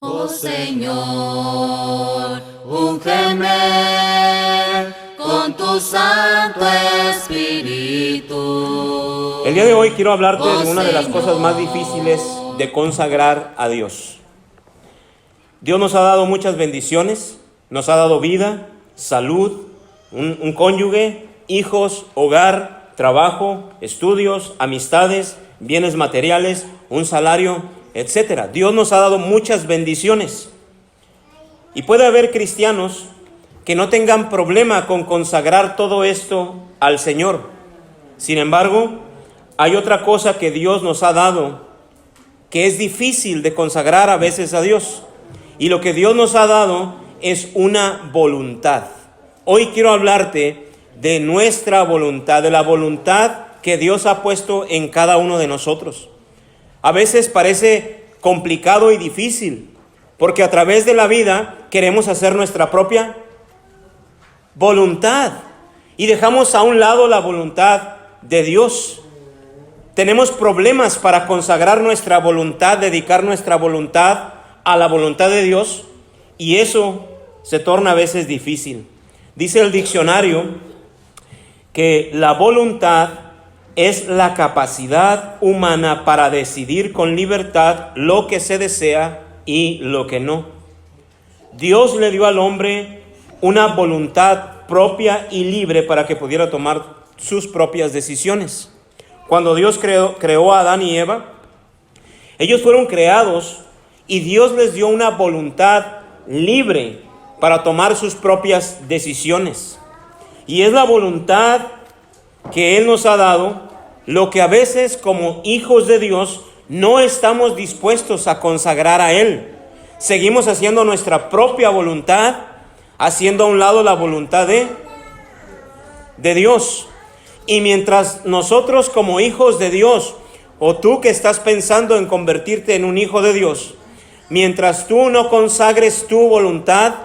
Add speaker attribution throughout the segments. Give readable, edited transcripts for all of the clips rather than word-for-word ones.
Speaker 1: Oh Señor, úngeme con tu Santo Espíritu.
Speaker 2: El día de hoy quiero hablarte
Speaker 1: Oh,
Speaker 2: de una de las
Speaker 1: Señor.
Speaker 2: cosas más difíciles de consagrar a Dios. Dios nos ha dado muchas bendiciones, nos ha dado vida, salud, un cónyuge, hijos, hogar, trabajo, estudios, amistades, bienes materiales, un salario, etcétera. Dios nos ha dado muchas bendiciones. Y puede haber cristianos que no tengan problema con consagrar todo esto al Señor. Sin embargo, hay otra cosa que Dios nos ha dado que es difícil de consagrar a veces a Dios. Y lo que Dios nos ha dado es una voluntad. Hoy quiero hablarte de nuestra voluntad, de la voluntad que Dios ha puesto en cada uno de nosotros. A veces parece complicado y difícil, porque a través de la vida queremos hacer nuestra propia voluntad y dejamos a un lado la voluntad de Dios. Tenemos problemas para consagrar nuestra voluntad, dedicar nuestra voluntad a la voluntad de Dios, y eso se torna a veces difícil. Dice el diccionario que la voluntad es la capacidad humana para decidir con libertad lo que se desea y lo que no. Dios le dio al hombre una voluntad propia y libre para que pudiera tomar sus propias decisiones. Cuando Dios creó a Adán y Eva, ellos fueron creados y Dios les dio una voluntad libre para tomar sus propias decisiones. Y es la voluntad que Él nos ha dado lo que a veces como hijos de Dios no estamos dispuestos a consagrar a Él. Seguimos haciendo nuestra propia voluntad, haciendo a un lado la voluntad de Dios. Y mientras nosotros como hijos de Dios, o tú que estás pensando en convertirte en un hijo de Dios, mientras tú no consagres tu voluntad,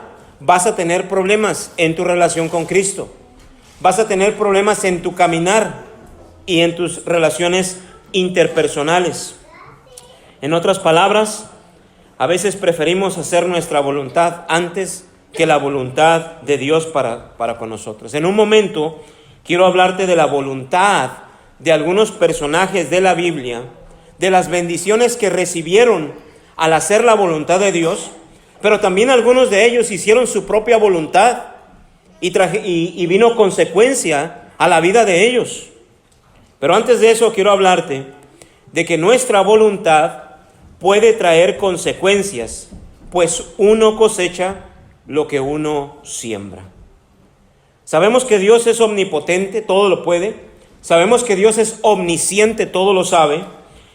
Speaker 2: vas a tener problemas en tu relación con Cristo. Vas a tener problemas en tu caminar y en tus relaciones interpersonales. En otras palabras, a veces preferimos hacer nuestra voluntad antes que la voluntad de Dios para con nosotros. En un momento quiero hablarte de la voluntad de algunos personajes de la Biblia, de las bendiciones que recibieron al hacer la voluntad de Dios, pero también algunos de ellos hicieron su propia voluntad y vino consecuencia a la vida de ellos. Pero antes de eso quiero hablarte de que nuestra voluntad puede traer consecuencias, pues uno cosecha lo que uno siembra. Sabemos que Dios es omnipotente, todo lo puede. Sabemos que Dios es omnisciente, todo lo sabe.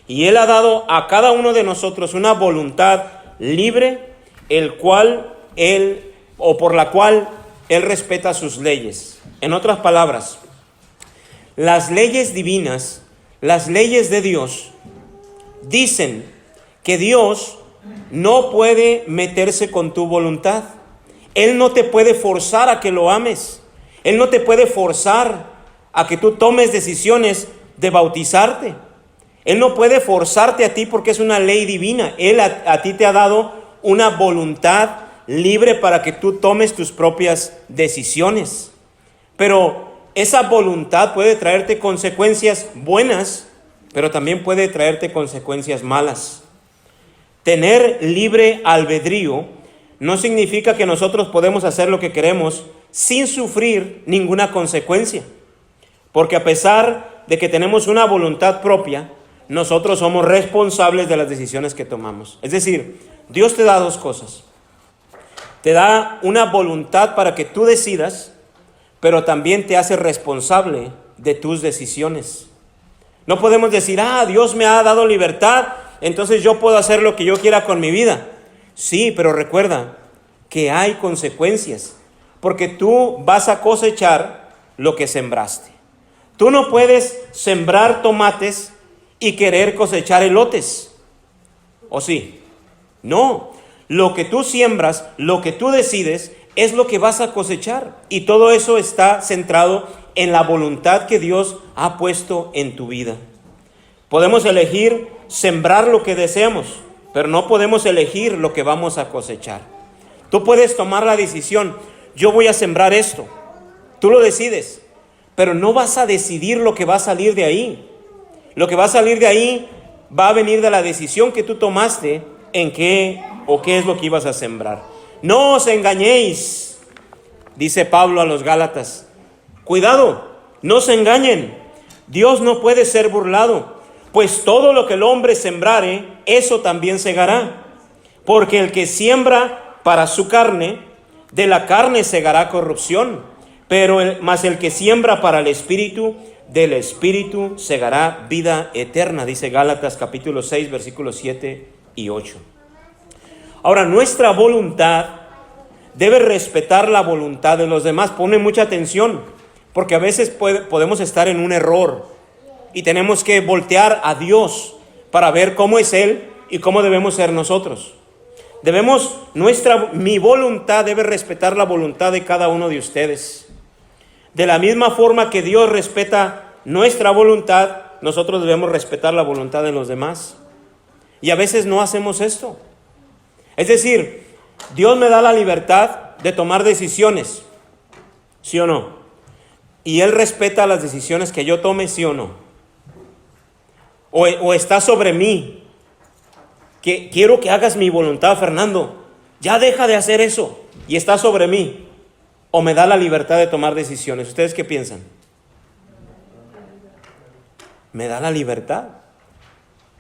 Speaker 2: Y Él ha dado a cada uno de nosotros una voluntad libre, por la cual Él respeta sus leyes. En otras palabras, las leyes divinas, las leyes de Dios, dicen que Dios no puede meterse con tu voluntad. Él no te puede forzar a que lo ames. Él no te puede forzar a que tú tomes decisiones de bautizarte. Él no puede forzarte a ti porque es una ley divina. Él a ti te ha dado una voluntad libre para que tú tomes tus propias decisiones. Pero esa voluntad puede traerte consecuencias buenas, pero también puede traerte consecuencias malas. Tener libre albedrío no significa que nosotros podemos hacer lo que queremos sin sufrir ninguna consecuencia. Porque a pesar de que tenemos una voluntad propia, nosotros somos responsables de las decisiones que tomamos. Es decir, Dios te da dos cosas. Te da una voluntad para que tú decidas, pero también te hace responsable de tus decisiones. No podemos decir, Dios me ha dado libertad, entonces yo puedo hacer lo que yo quiera con mi vida. Sí, pero recuerda que hay consecuencias, porque tú vas a cosechar lo que sembraste. Tú no puedes sembrar tomates y querer cosechar elotes. ¿O sí? No. Lo que tú siembras, lo que tú decides, es lo que vas a cosechar. Y todo eso está centrado en la voluntad que Dios ha puesto en tu vida. Podemos elegir sembrar lo que deseamos, pero no podemos elegir lo que vamos a cosechar. Tú puedes tomar la decisión, yo voy a sembrar esto. Tú lo decides, pero no vas a decidir lo que va a salir de ahí. Lo que va a salir de ahí va a venir de la decisión que tú tomaste en qué o qué es lo que ibas a sembrar. No os engañéis, dice Pablo a los Gálatas. Cuidado, no se engañen. Dios no puede ser burlado, pues todo lo que el hombre sembrare, eso también segará. Porque el que siembra para su carne, de la carne segará corrupción, mas el que siembra para el Espíritu, del Espíritu segará vida eterna, dice Gálatas capítulo 6, versículos 7 y 8. Ahora, nuestra voluntad debe respetar la voluntad de los demás. Pone mucha atención, porque a veces podemos estar en un error y tenemos que voltear a Dios para ver cómo es Él y cómo debemos ser nosotros. Mi voluntad debe respetar la voluntad de cada uno de ustedes. De la misma forma que Dios respeta nuestra voluntad, nosotros debemos respetar la voluntad de los demás. Y a veces no hacemos esto. Es decir, Dios me da la libertad de tomar decisiones, ¿sí o no? Y Él respeta las decisiones que yo tome, ¿sí o no? O está sobre mí, que quiero que hagas mi voluntad, Fernando, ya deja de hacer eso, y está sobre mí. O me da la libertad de tomar decisiones. ¿Ustedes qué piensan? Me da la libertad.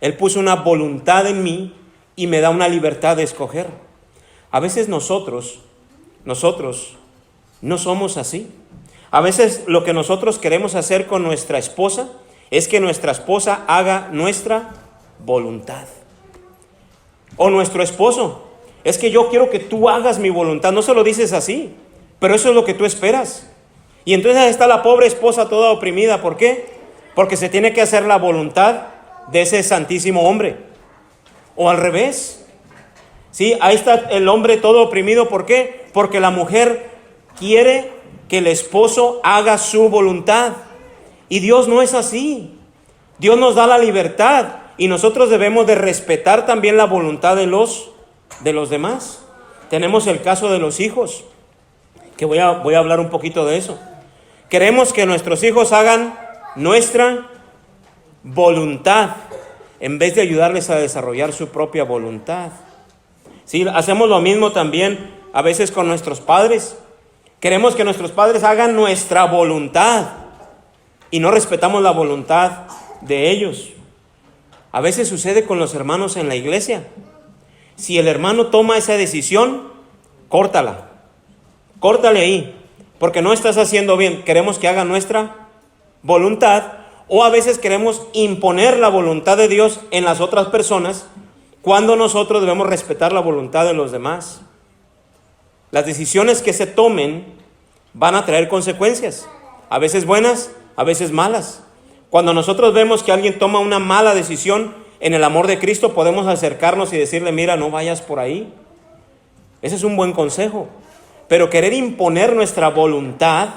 Speaker 2: Él puso una voluntad en mí y me da una libertad de escoger. A veces nosotros no somos así. A veces lo que nosotros queremos hacer con nuestra esposa es que nuestra esposa haga nuestra voluntad. O nuestro esposo, es que yo quiero que tú hagas mi voluntad. No se lo dices así, pero eso es lo que tú esperas. Y entonces está la pobre esposa toda oprimida. ¿Por qué? Porque se tiene que hacer la voluntad de ese santísimo hombre. O al revés. Sí, ahí está el hombre todo oprimido. ¿Por qué? Porque la mujer quiere que el esposo haga su voluntad. Y Dios no es así. Dios nos da la libertad y nosotros debemos de respetar también la voluntad de los demás. Tenemos el caso de los hijos, que voy a hablar un poquito de eso. Queremos que nuestros hijos hagan nuestra voluntad en vez de ayudarles a desarrollar su propia voluntad. Sí, hacemos lo mismo también a veces con nuestros padres. Queremos que nuestros padres hagan nuestra voluntad y no respetamos la voluntad de ellos. A veces sucede con los hermanos en la iglesia. Si el hermano toma esa decisión, córtale ahí, porque no estás haciendo bien. Queremos que haga nuestra voluntad, o a veces queremos imponer la voluntad de Dios en las otras personas, cuando nosotros debemos respetar la voluntad de los demás. Las decisiones que se tomen van a traer consecuencias, a veces buenas, a veces malas. Cuando nosotros vemos que alguien toma una mala decisión, en el amor de Cristo podemos acercarnos y decirle, mira, no vayas por ahí. Ese es un buen consejo. Pero querer imponer nuestra voluntad,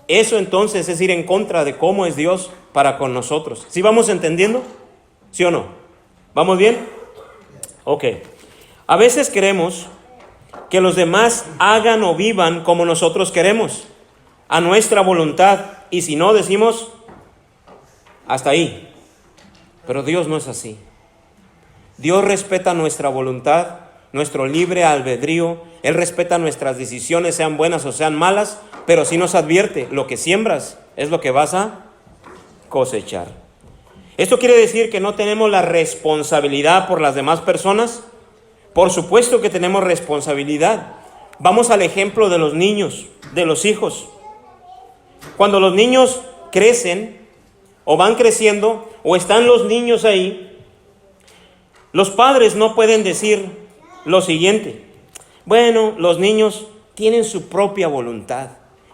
Speaker 2: eso entonces es ir en contra de cómo es Dios para con nosotros. ¿Sí vamos entendiendo? ¿Sí o no? ¿Vamos bien? Ok. A veces queremos que los demás hagan o vivan como nosotros queremos, a nuestra voluntad. Y si no, decimos, hasta ahí. Pero Dios no es así. Dios respeta nuestra voluntad, nuestro libre albedrío. Él respeta nuestras decisiones, sean buenas o sean malas, pero sí nos advierte, lo que siembras es lo que vas a cosechar. ¿Esto quiere decir que no tenemos la responsabilidad por las demás personas? Por supuesto que tenemos responsabilidad. Vamos al ejemplo de los niños, de los hijos. Cuando los niños crecen o van creciendo o están los niños ahí, los padres no pueden decir lo siguiente: bueno, los niños tienen su propia voluntad,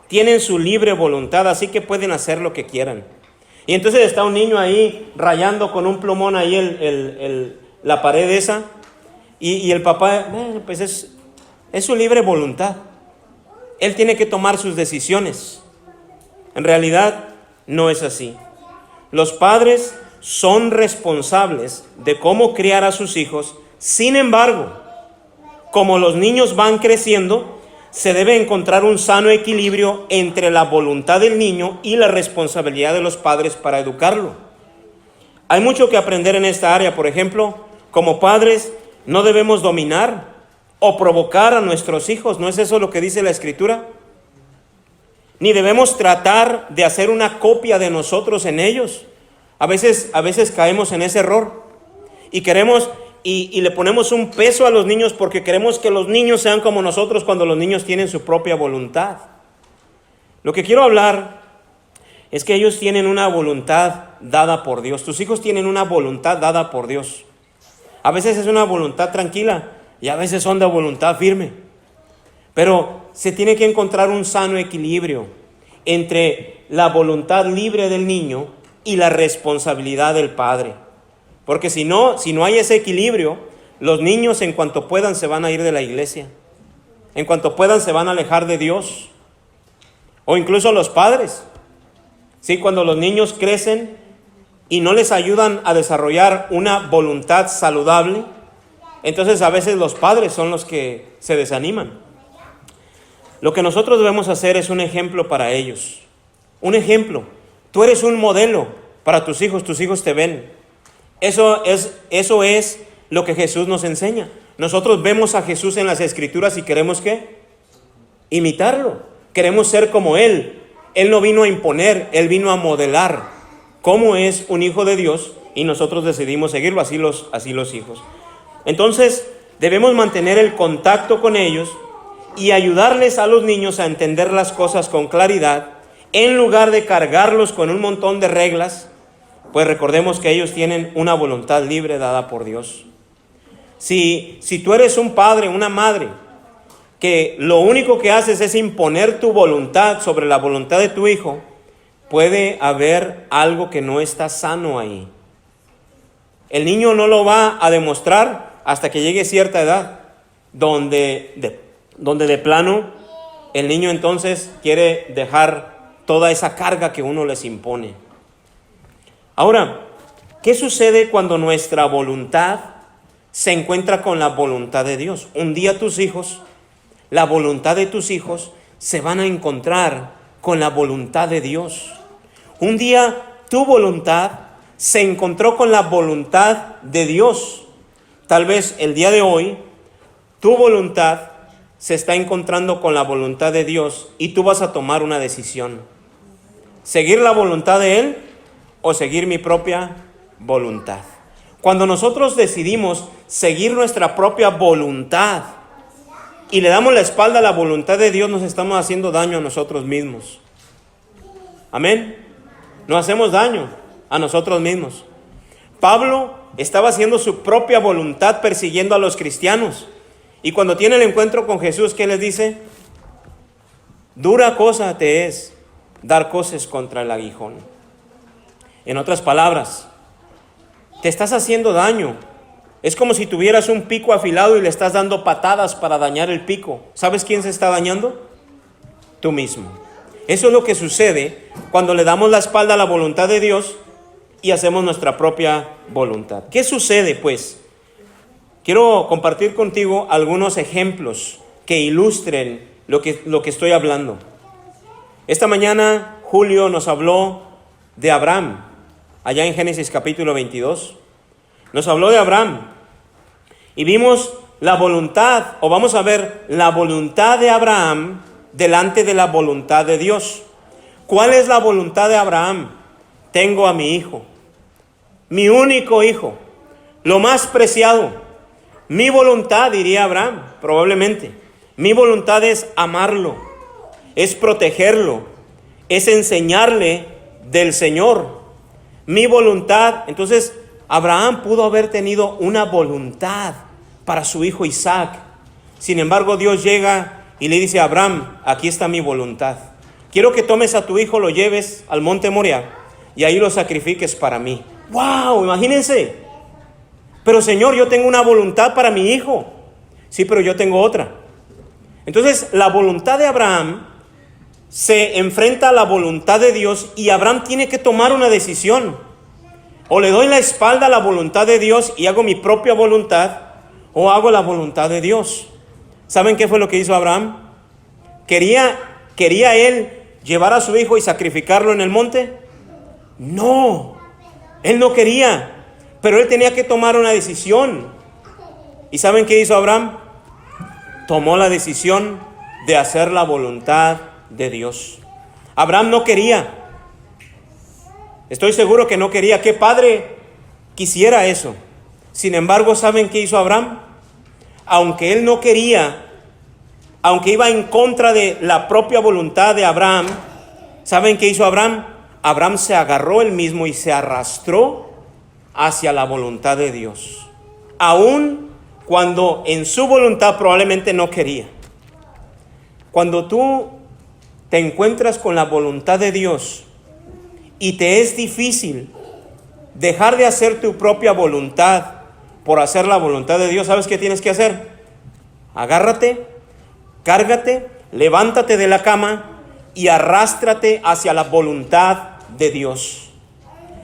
Speaker 2: tienen su libre voluntad, así que pueden hacer lo que quieran. Y entonces está un niño ahí rayando con un plumón ahí la pared esa, y el papá, bueno, pues es su libre voluntad. Él tiene que tomar sus decisiones. En realidad no es así. Los padres son responsables de cómo criar a sus hijos Sin embargo, como los niños van creciendo, se debe encontrar un sano equilibrio entre la voluntad del niño y la responsabilidad de los padres para educarlo. Hay mucho que aprender en esta área. Por ejemplo, como padres no debemos dominar o provocar a nuestros hijos. ¿No es eso lo que dice la Escritura? Ni debemos tratar de hacer una copia de nosotros en ellos. A veces caemos en ese error y queremos y le ponemos un peso a los niños porque queremos que los niños sean como nosotros cuando los niños tienen su propia voluntad. Lo que quiero hablar es que ellos tienen una voluntad dada por Dios. Tus hijos tienen una voluntad dada por Dios. A veces es una voluntad tranquila y a veces son de voluntad firme. Pero se tiene que encontrar un sano equilibrio entre la voluntad libre del niño y la responsabilidad del padre. Porque si no hay ese equilibrio, los niños en cuanto puedan se van a ir de la iglesia. En cuanto puedan se van a alejar de Dios. O incluso los padres. Sí, cuando los niños crecen y no les ayudan a desarrollar una voluntad saludable, entonces a veces los padres son los que se desaniman. Lo que nosotros debemos hacer es un ejemplo para ellos. Un ejemplo. Tú eres un modelo para tus hijos te ven. Eso es lo que Jesús nos enseña. Nosotros vemos a Jesús en las Escrituras y queremos ¿qué? Imitarlo. Queremos ser como Él. Él no vino a imponer, Él vino a modelar cómo es un hijo de Dios y nosotros decidimos seguirlo, así los hijos. Entonces debemos mantener el contacto con ellos y ayudarles a los niños a entender las cosas con claridad en lugar de cargarlos con un montón de reglas. Pues recordemos que ellos tienen una voluntad libre dada por Dios. Si tú eres un padre, una madre, que lo único que haces es imponer tu voluntad sobre la voluntad de tu hijo, puede haber algo que no está sano ahí. El niño no lo va a demostrar hasta que llegue cierta edad, donde de plano el niño entonces quiere dejar toda esa carga que uno les impone. Ahora, ¿qué sucede cuando nuestra voluntad se encuentra con la voluntad de Dios? Un día la voluntad de tus hijos se van a encontrar con la voluntad de Dios. Un día tu voluntad se encontró con la voluntad de Dios. Tal vez el día de hoy tu voluntad se está encontrando con la voluntad de Dios y tú vas a tomar una decisión. ¿Seguir la voluntad de Él o seguir mi propia voluntad? Cuando nosotros decidimos seguir nuestra propia voluntad y le damos la espalda a la voluntad de Dios, nos estamos haciendo daño a nosotros mismos. Amén. Nos hacemos daño a nosotros mismos. Pablo estaba haciendo su propia voluntad persiguiendo a los cristianos. Y cuando tiene el encuentro con Jesús, ¿qué les dice? Dura cosa te es dar coces contra el aguijón. En otras palabras, te estás haciendo daño. Es como si tuvieras un pico afilado y le estás dando patadas para dañar el pico. ¿Sabes quién se está dañando? Tú mismo. Eso es lo que sucede cuando le damos la espalda a la voluntad de Dios y hacemos nuestra propia voluntad. ¿Qué sucede pues? Quiero compartir contigo algunos ejemplos que ilustren lo que estoy hablando. Esta mañana Julio nos habló de Abraham, allá en Génesis capítulo 22. Nos habló de Abraham y vimos la voluntad, o vamos a ver la voluntad de Abraham delante de la voluntad de Dios. ¿Cuál es la voluntad de Abraham? Tengo a mi hijo, mi único hijo, lo más preciado. Mi voluntad, diría Abraham, probablemente, mi voluntad es amarlo, es protegerlo, es enseñarle del Señor. Mi voluntad, entonces Abraham pudo haber tenido una voluntad para su hijo Isaac. Sin embargo, Dios llega y le dice a Abraham, aquí está mi voluntad. Quiero que tomes a tu hijo, lo lleves al monte Moriah y ahí lo sacrifiques para mí. ¡Wow! Imagínense. Pero Señor, yo tengo una voluntad para mi hijo. Sí, pero yo tengo otra. Entonces, la voluntad de Abraham se enfrenta a la voluntad de Dios y Abraham tiene que tomar una decisión. O le doy la espalda a la voluntad de Dios y hago mi propia voluntad, o hago la voluntad de Dios? ¿Saben qué fue lo que hizo Abraham? ¿Quería él llevar a su hijo y sacrificarlo en el monte? No, él no quería, pero él tenía que tomar una decisión. ¿Y saben qué hizo Abraham? Tomó la decisión de hacer la voluntad de Dios. Abraham no quería. Estoy seguro que no quería. ¿Qué padre quisiera eso? Sin embargo, ¿saben qué hizo Abraham? Aunque él no quería, aunque iba en contra de la propia voluntad de Abraham, ¿saben qué hizo Abraham? Abraham se agarró él mismo y se arrastró hacia la voluntad de Dios, aun cuando en su voluntad probablemente no quería. Cuando tú te encuentras con la voluntad de Dios y te es difícil dejar de hacer tu propia voluntad por hacer la voluntad de Dios, ¿sabes qué tienes que hacer? Agárrate, cárgate, levántate de la cama y arrástrate hacia la voluntad de Dios.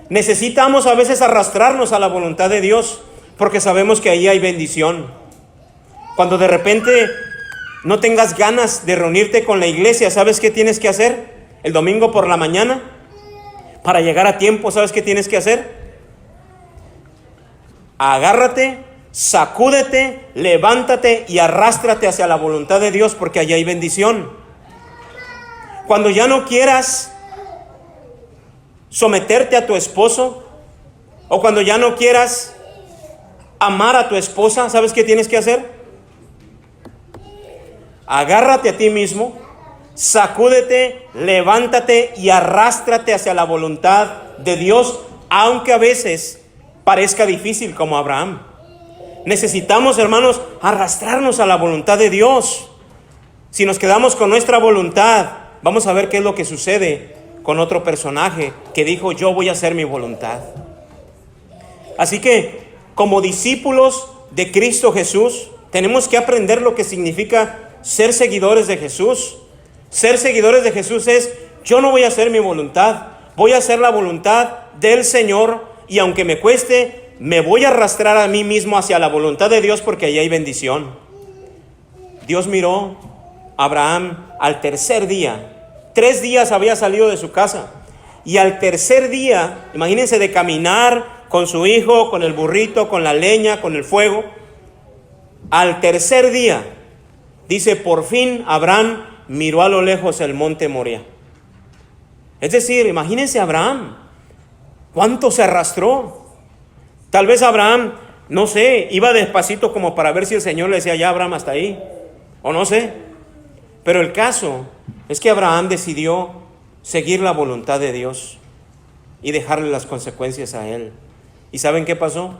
Speaker 2: Necesitamos a veces arrastrarnos a la voluntad de Dios porque sabemos que ahí hay bendición. Cuando de repente no tengas ganas de reunirte con la iglesia, ¿sabes qué tienes que hacer? El domingo por la mañana, para llegar a tiempo, ¿sabes qué tienes que hacer? Agárrate, sacúdete, levántate y arrástrate hacia la voluntad de Dios porque allí hay bendición. Cuando ya no quieras someterte a tu esposo, o cuando ya no quieras amar a tu esposa, ¿sabes qué tienes que hacer? Agárrate a ti mismo, sacúdete, levántate y arrástrate hacia la voluntad de Dios, aunque a veces parezca difícil, como Abraham. Necesitamos, hermanos, arrastrarnos a la voluntad de Dios. Si nos quedamos con nuestra voluntad, vamos a ver qué es lo que sucede con otro personaje que dijo: yo voy a hacer mi voluntad. Así que, como discípulos de Cristo Jesús, tenemos que aprender lo que significa ser seguidores de Jesús. Ser seguidores de Jesús es: yo no voy a hacer mi voluntad, voy a hacer la voluntad del Señor, y aunque me cueste, me voy a arrastrar a mí mismo hacia la voluntad de Dios porque allí hay bendición. Dios miró a Abraham al tercer día. 3 días había salido de su casa, y al tercer día, imagínense, de caminar con su hijo, con el burrito, con la leña, con el fuego. Al tercer día, dice, por fin Abraham miró a lo lejos el monte Moría. Es decir, imagínense Abraham, cuánto se arrastró. Tal vez Abraham, no sé, iba despacito como para ver si el Señor le decía: ya, Abraham, hasta ahí, o no sé. Pero el caso es que Abraham decidió seguir la voluntad de Dios y dejarle las consecuencias a él. ¿Y saben qué pasó?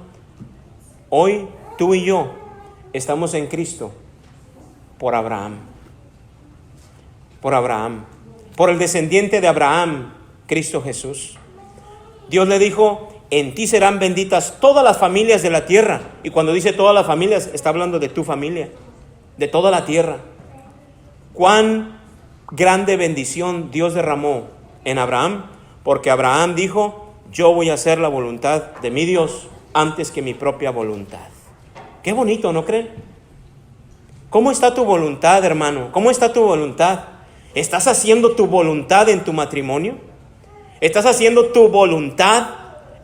Speaker 2: Hoy tú y yo estamos en Cristo por Abraham. Por Abraham. Por el descendiente de Abraham, Cristo Jesús. Dios le dijo: en ti serán benditas todas las familias de la tierra. Y cuando dice todas las familias, está hablando de tu familia, de toda la tierra. Cuán grande bendición Dios derramó en Abraham, porque Abraham dijo: yo voy a hacer la voluntad de mi Dios antes que mi propia voluntad. Qué bonito, ¿no creen? ¿Cómo está tu voluntad, hermano? ¿Cómo está tu voluntad? ¿Estás haciendo tu voluntad en tu matrimonio? ¿Estás haciendo tu voluntad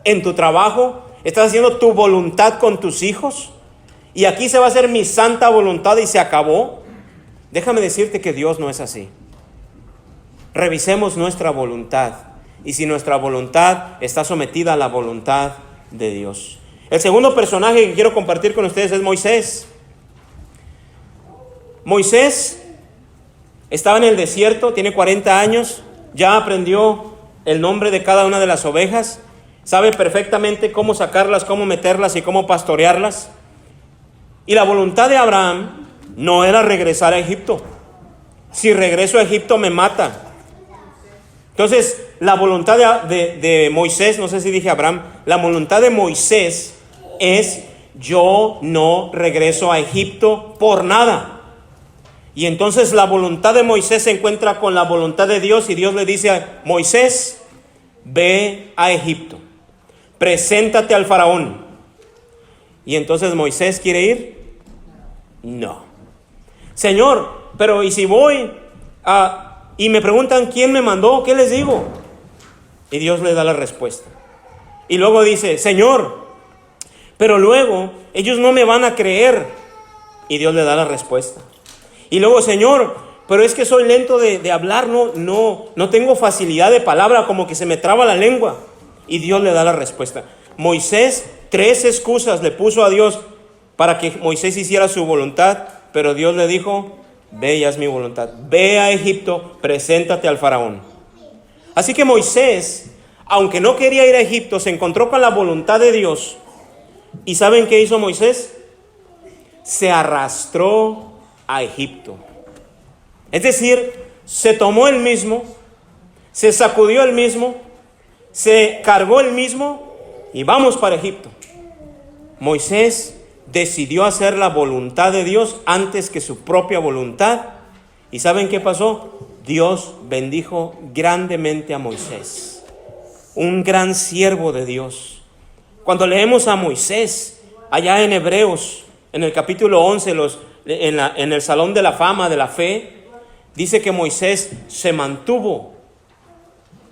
Speaker 2: en tu trabajo? ¿Estás haciendo tu voluntad con tus hijos? Y aquí se va a hacer mi santa voluntad y se acabó. Déjame decirte que Dios no es así. Revisemos nuestra voluntad, y si nuestra voluntad está sometida a la voluntad de Dios. El segundo personaje que quiero compartir con ustedes es Moisés. Moisés estaba en el desierto, tiene 40 años, ya aprendió el nombre de cada una de las ovejas, sabe perfectamente cómo sacarlas, cómo meterlas y cómo pastorearlas. Y la voluntad de Abraham no era regresar a Egipto. Si regreso a Egipto me mata. Entonces, la voluntad de Moisés, no sé si dije Abraham, la voluntad de Moisés es: yo no regreso a Egipto por nada. Y entonces la voluntad de Moisés se encuentra con la voluntad de Dios, y Dios le dice a Moisés: ve a Egipto, preséntate al faraón. Y entonces Moisés quiere ir, No. Señor, pero ¿y si voy y me preguntan quién me mandó? ¿Qué les digo? Y Dios le da la respuesta. Y luego dice, Señor, pero luego ellos no me van a creer. Y Dios le da la respuesta. Y luego, Señor, pero es que soy lento de hablar, no tengo facilidad de palabra, como que se me traba la lengua. Y Dios le da la respuesta. Moisés 3 excusas le puso a Dios para que Moisés hiciera su voluntad, pero Dios le dijo, ve y haz mi voluntad. Ve a Egipto, preséntate al faraón. Así que Moisés, aunque no quería ir a Egipto, se encontró con la voluntad de Dios. ¿Y saben qué hizo Moisés? Se arrastró a Egipto. Es decir, se tomó él mismo, se sacudió él mismo, se cargó él mismo y vamos para Egipto. Moisés decidió hacer la voluntad de Dios antes que su propia voluntad. ¿Y saben qué pasó? Dios bendijo grandemente a Moisés, un gran siervo de Dios. Cuando leemos a Moisés allá en Hebreos, en el capítulo 11, en el Salón de la Fama de la Fe, dice que Moisés se mantuvo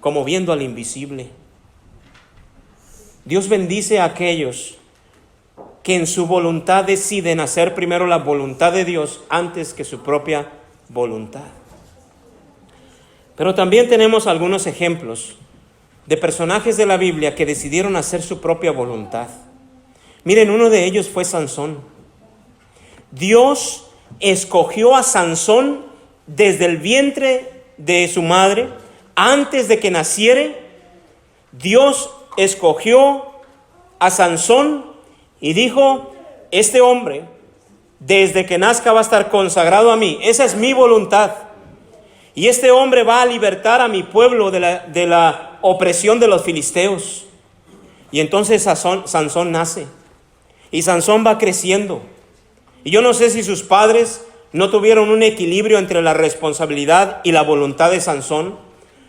Speaker 2: como viendo al invisible. Dios bendice a aquellos que en su voluntad deciden hacer primero la voluntad de Dios antes que su propia voluntad. Pero también tenemos algunos ejemplos de personajes de la Biblia que decidieron hacer su propia voluntad. Miren, uno de ellos fue Sansón. Dios escogió a Sansón desde el vientre de su madre. Antes de que naciere, Dios escogió a Sansón y dijo, este hombre desde que nazca va a estar consagrado a mí. Esa es mi voluntad. Y este hombre va a libertar a mi pueblo de la opresión de los filisteos. Y entonces Sansón nace. Y Sansón va creciendo. Y yo no sé si sus padres no tuvieron un equilibrio entre la responsabilidad y la voluntad de Sansón.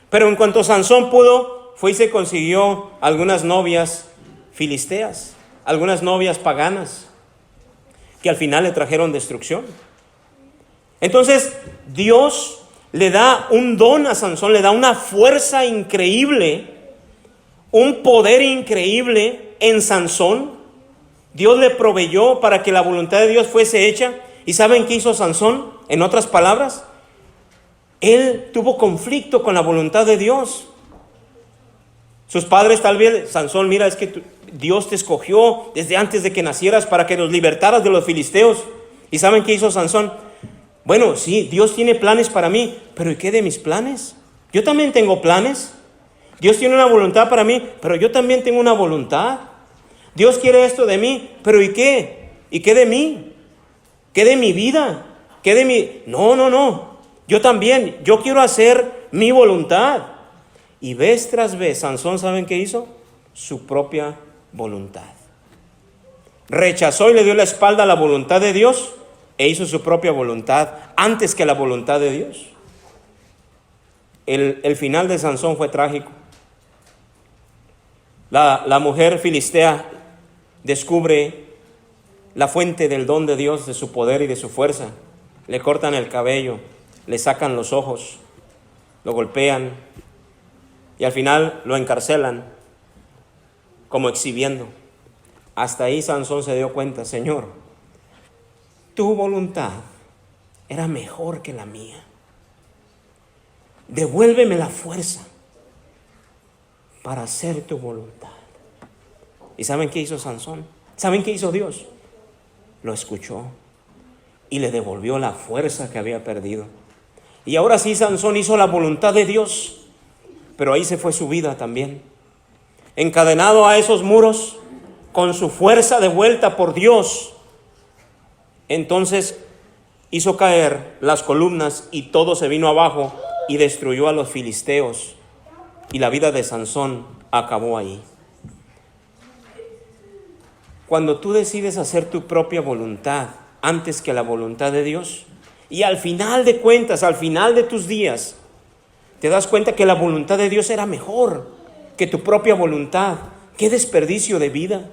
Speaker 2: Pero en cuanto Sansón pudo, fue y se consiguió algunas novias filisteas, algunas novias paganas, que al final le trajeron destrucción. Entonces Dios le da un don a Sansón, le da una fuerza increíble, un poder increíble en Sansón. Dios le proveyó para que la voluntad de Dios fuese hecha. ¿Y saben qué hizo Sansón? En otras palabras, él tuvo conflicto con la voluntad de Dios. Sus padres tal vez, Sansón, mira, es que Dios te escogió desde antes de que nacieras para que nos libertaras de los filisteos. ¿Y saben qué hizo Sansón? Bueno, sí, Dios tiene planes para mí, pero ¿y qué de mis planes? Yo también tengo planes. Dios tiene una voluntad para mí, pero yo también tengo una voluntad. Dios quiere esto de mí, pero ¿y qué? ¿Y qué de mí? ¿Qué de mi vida? ¿Qué de mi...? No. Yo también, yo quiero hacer mi voluntad. Y vez tras vez, Sansón, ¿saben qué hizo? Su propia voluntad. Rechazó y le dio la espalda a la voluntad de Dios e hizo su propia voluntad antes que la voluntad de Dios. El final de Sansón fue trágico. La mujer filistea descubre la fuente del don de Dios, de su poder y de su fuerza. Le cortan el cabello, le sacan los ojos, lo golpean y al final lo encarcelan como exhibiendo. Hasta ahí Sansón se dio cuenta, Señor, tu voluntad era mejor que la mía. Devuélveme la fuerza para hacer tu voluntad. ¿Y saben qué hizo Sansón? ¿Saben qué hizo Dios? Lo escuchó y le devolvió la fuerza que había perdido. Y ahora sí, Sansón hizo la voluntad de Dios, pero ahí se fue su vida también. Encadenado a esos muros, con su fuerza devuelta por Dios, entonces hizo caer las columnas y todo se vino abajo y destruyó a los filisteos. Y la vida de Sansón acabó ahí. Cuando tú decides hacer tu propia voluntad antes que la voluntad de Dios, y al final de cuentas, al final de tus días, te das cuenta que la voluntad de Dios era mejor que tu propia voluntad. ¡Qué desperdicio de vida!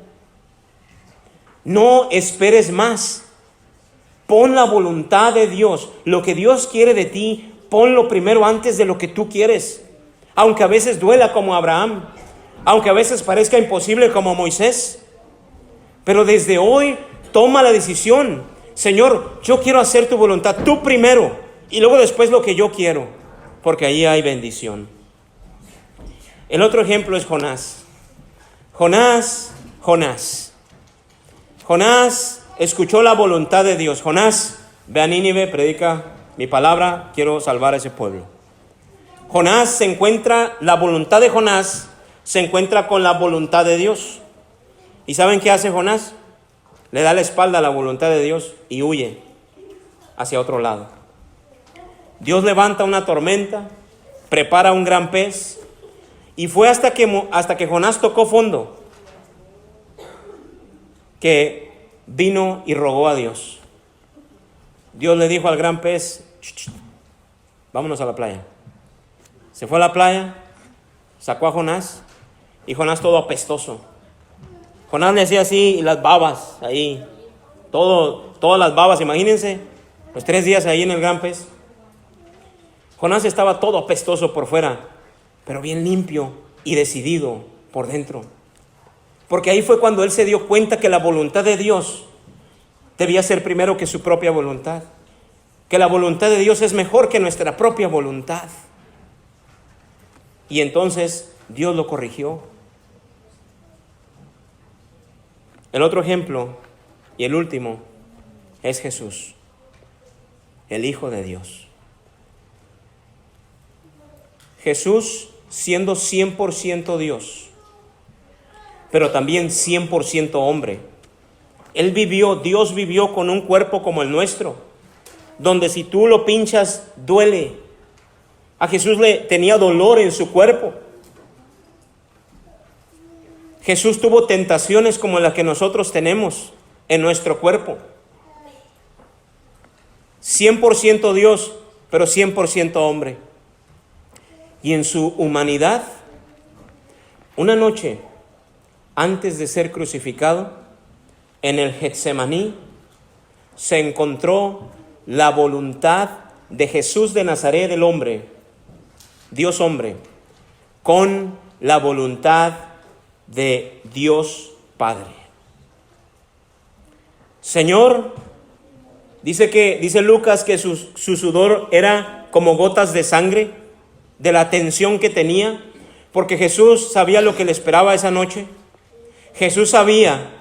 Speaker 2: No esperes más Pon la voluntad de Dios, lo que Dios quiere de ti, ponlo primero antes de lo que tú quieres. Aunque a veces duela como Abraham, aunque a veces parezca imposible como Moisés. Pero desde hoy toma la decisión. Señor, yo quiero hacer tu voluntad, tú primero, y luego después lo que yo quiero, porque ahí hay bendición. El otro ejemplo es Jonás. Jonás escuchó la voluntad de Dios. Jonás, ve a Nínive, predica mi palabra, quiero salvar a ese pueblo. Jonás se encuentra, la voluntad de Jonás se encuentra con la voluntad de Dios. ¿Y saben qué hace Jonás? Le da la espalda a la voluntad de Dios y huye hacia otro lado. Dios levanta una tormenta, prepara un gran pez, y fue hasta que Jonás tocó fondo que vino y rogó a Dios. Dios le dijo al gran pez, vámonos a la playa. Se fue a la playa, sacó a Jonás, y Jonás todo apestoso. Jonás le hacía así, y las babas ahí, todas las babas, imagínense, los 3 días ahí en el gran pez. Jonás estaba todo apestoso por fuera, pero bien limpio y decidido por dentro. Porque ahí fue cuando él se dio cuenta que la voluntad de Dios debía ser primero que su propia voluntad. Que la voluntad de Dios es mejor que nuestra propia voluntad. Y entonces Dios lo corrigió. El otro ejemplo, y el último, es Jesús, el Hijo de Dios. Jesús siendo 100% Dios, pero también 100% hombre. Dios vivió con un cuerpo como el nuestro, donde si tú lo pinchas, duele. A Jesús tenía dolor en su cuerpo. Jesús tuvo tentaciones como las que nosotros tenemos en nuestro cuerpo. 100% Dios, pero 100% hombre. Y en su humanidad, una noche antes de ser crucificado, en el Getsemaní, se encontró la voluntad de Jesús de Nazaret, el hombre, Dios hombre, con la voluntad de Dios Padre. Señor, dice Lucas que su sudor era como gotas de sangre, de la tensión que tenía, porque Jesús sabía lo que le esperaba esa noche. Jesús sabía,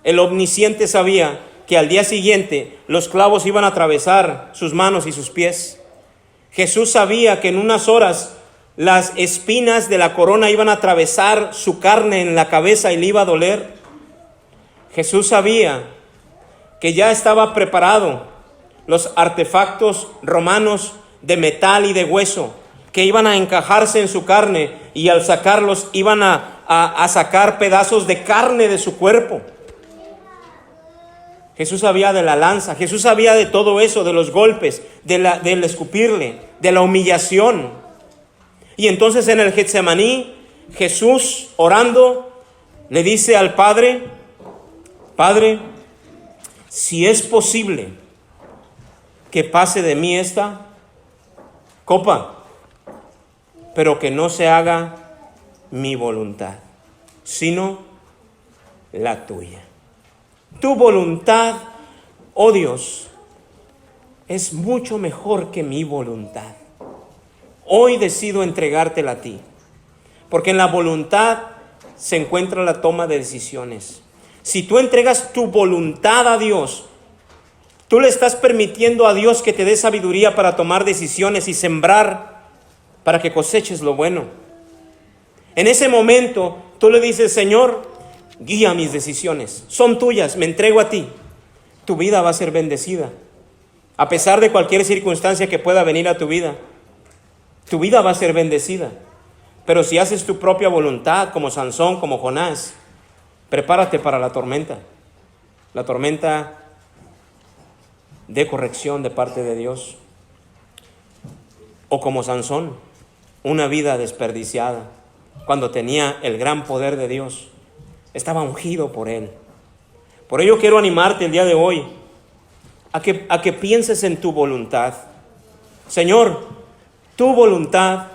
Speaker 2: el omnisciente sabía, que al día siguiente los clavos iban a atravesar sus manos y sus pies. Jesús sabía que en unas horas las espinas de la corona iban a atravesar su carne en la cabeza y le iba a doler. Jesús sabía que ya estaba preparado los artefactos romanos de metal y de hueso que iban a encajarse en su carne, y al sacarlos iban a sacar pedazos de carne de su cuerpo. Jesús sabía de la lanza, Jesús sabía de todo eso, de los golpes, del escupirle, de la humillación. Y entonces en el Getsemaní, Jesús orando le dice al Padre: Padre, si es posible que pase de mí esta copa, pero que no se haga mi voluntad, sino la tuya. Tu voluntad, oh Dios, es mucho mejor que mi voluntad. Hoy decido entregártela a ti, porque en la voluntad se encuentra la toma de decisiones. Si tú entregas tu voluntad a Dios, tú le estás permitiendo a Dios que te dé sabiduría para tomar decisiones y sembrar para que coseches lo bueno. En ese momento tú le dices: Señor, guía mis decisiones, son tuyas, me entrego a ti. Tu vida va a ser bendecida. A pesar de cualquier circunstancia que pueda venir a tu vida va a ser bendecida. Pero si haces tu propia voluntad, como Sansón, como Jonás, prepárate para la tormenta de corrección de parte de Dios. O como Sansón, una vida desperdiciada cuando tenía el gran poder de Dios, estaba ungido por Él. Por ello quiero animarte el día de hoy a que pienses en tu voluntad. Señor, tu voluntad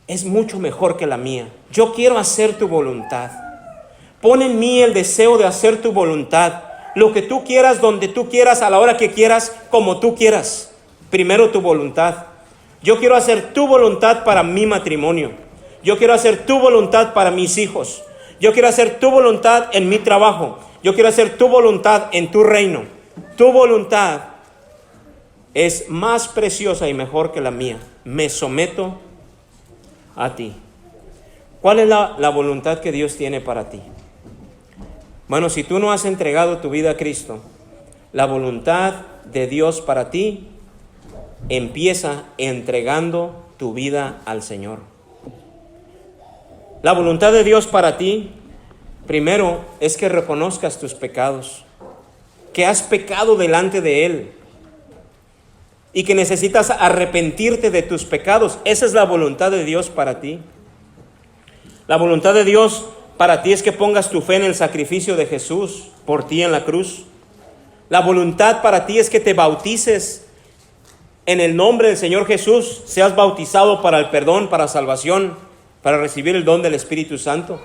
Speaker 2: es mucho mejor que la mía. Yo quiero hacer tu voluntad. Pon en mí el deseo de hacer tu voluntad. Lo que tú quieras, donde tú quieras, a la hora que quieras, como tú quieras. Primero tu voluntad. Yo quiero hacer tu voluntad para mi matrimonio. Yo quiero hacer tu voluntad para mis hijos. Yo quiero hacer tu voluntad en mi trabajo. Yo quiero hacer tu voluntad en tu reino. Tu voluntad es más preciosa y mejor que la mía. Me someto a ti. ¿Cuál es la voluntad que Dios tiene para ti? Bueno, si tú no has entregado tu vida a Cristo, la voluntad de Dios para ti empieza entregando tu vida al Señor. La voluntad de Dios para ti, primero, es que reconozcas tus pecados, que has pecado delante de Él y que necesitas arrepentirte de tus pecados. Esa es la voluntad de Dios para ti. La voluntad de Dios para ti es que pongas tu fe en el sacrificio de Jesús por ti en la cruz. La voluntad para ti es que te bautices en el nombre del Señor Jesús, seas bautizado para el perdón, para salvación, para recibir el don del Espíritu Santo.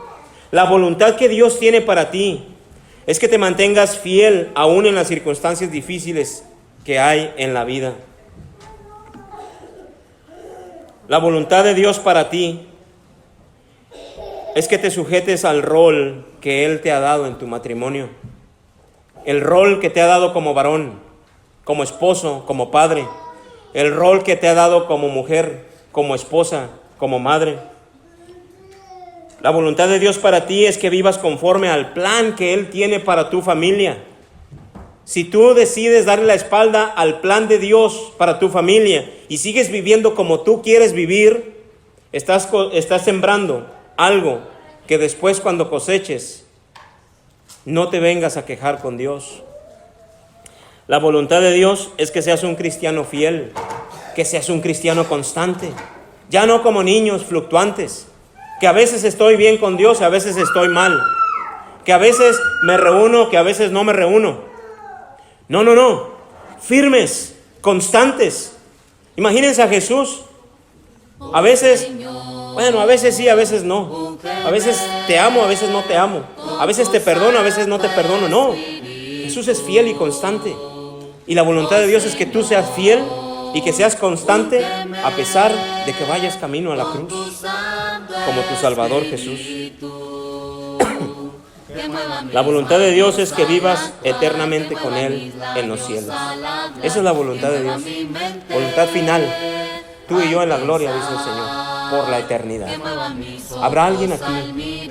Speaker 2: La voluntad que Dios tiene para ti es que te mantengas fiel aún en las circunstancias difíciles que hay en la vida. La voluntad de Dios para ti es que te sujetes al rol que Él te ha dado en tu matrimonio. El rol que te ha dado como varón, como esposo, como padre. El rol que te ha dado como mujer, como esposa, como madre. La voluntad de Dios para ti es que vivas conforme al plan que Él tiene para tu familia. Si tú decides darle la espalda al plan de Dios para tu familia y sigues viviendo como tú quieres vivir, estás sembrando algo que después, cuando coseches, no te vengas a quejar con Dios. La voluntad de Dios es que seas un cristiano fiel, que seas un cristiano constante, ya no como niños fluctuantes, que a veces estoy bien con Dios y a veces estoy mal, que a veces me reúno, que a veces no me reúno. No, firmes, constantes. Imagínense a Jesús. A veces sí, a veces no. A veces te amo, a veces no te amo. A veces te perdono, a veces no te perdono. No, Jesús es fiel y constante. Y la voluntad de Dios es que tú seas fiel y que seas constante a pesar de que vayas camino a la cruz, como tu Salvador Jesús. La voluntad de Dios es que vivas eternamente con Él en los cielos. Esa es la voluntad de Dios. Voluntad final. Tú y yo en la gloria, dice el Señor, por la eternidad. ¿Habrá alguien aquí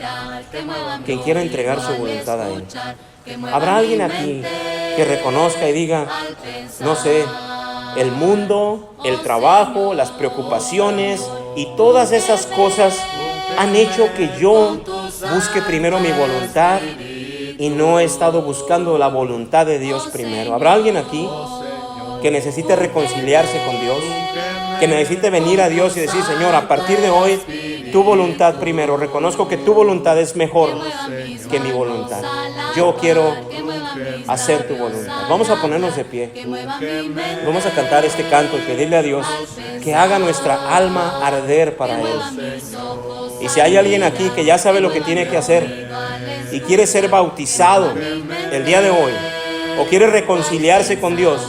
Speaker 2: que quiera entregar su voluntad a Él? ¿Habrá alguien aquí que reconozca y diga, no sé, el mundo, el trabajo, las preocupaciones y todas esas cosas han hecho que yo busque primero mi voluntad y no he estado buscando la voluntad de Dios primero? ¿Habrá alguien aquí que necesite reconciliarse con Dios? Que necesite venir a Dios y decir, Señor, a partir de hoy, tu voluntad primero. Reconozco que tu voluntad es mejor que mi voluntad. Yo quiero hacer tu voluntad. Vamos a ponernos de pie. Vamos a cantar este canto y pedirle a Dios que haga nuestra alma arder para Él. Y si hay alguien aquí que ya sabe lo que tiene que hacer y quiere ser bautizado el día de hoy o quiere reconciliarse con Dios,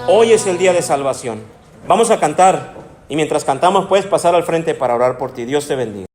Speaker 2: hoy es el día de salvación. Vamos a cantar y mientras cantamos puedes pasar al frente para orar por ti. Dios te bendiga.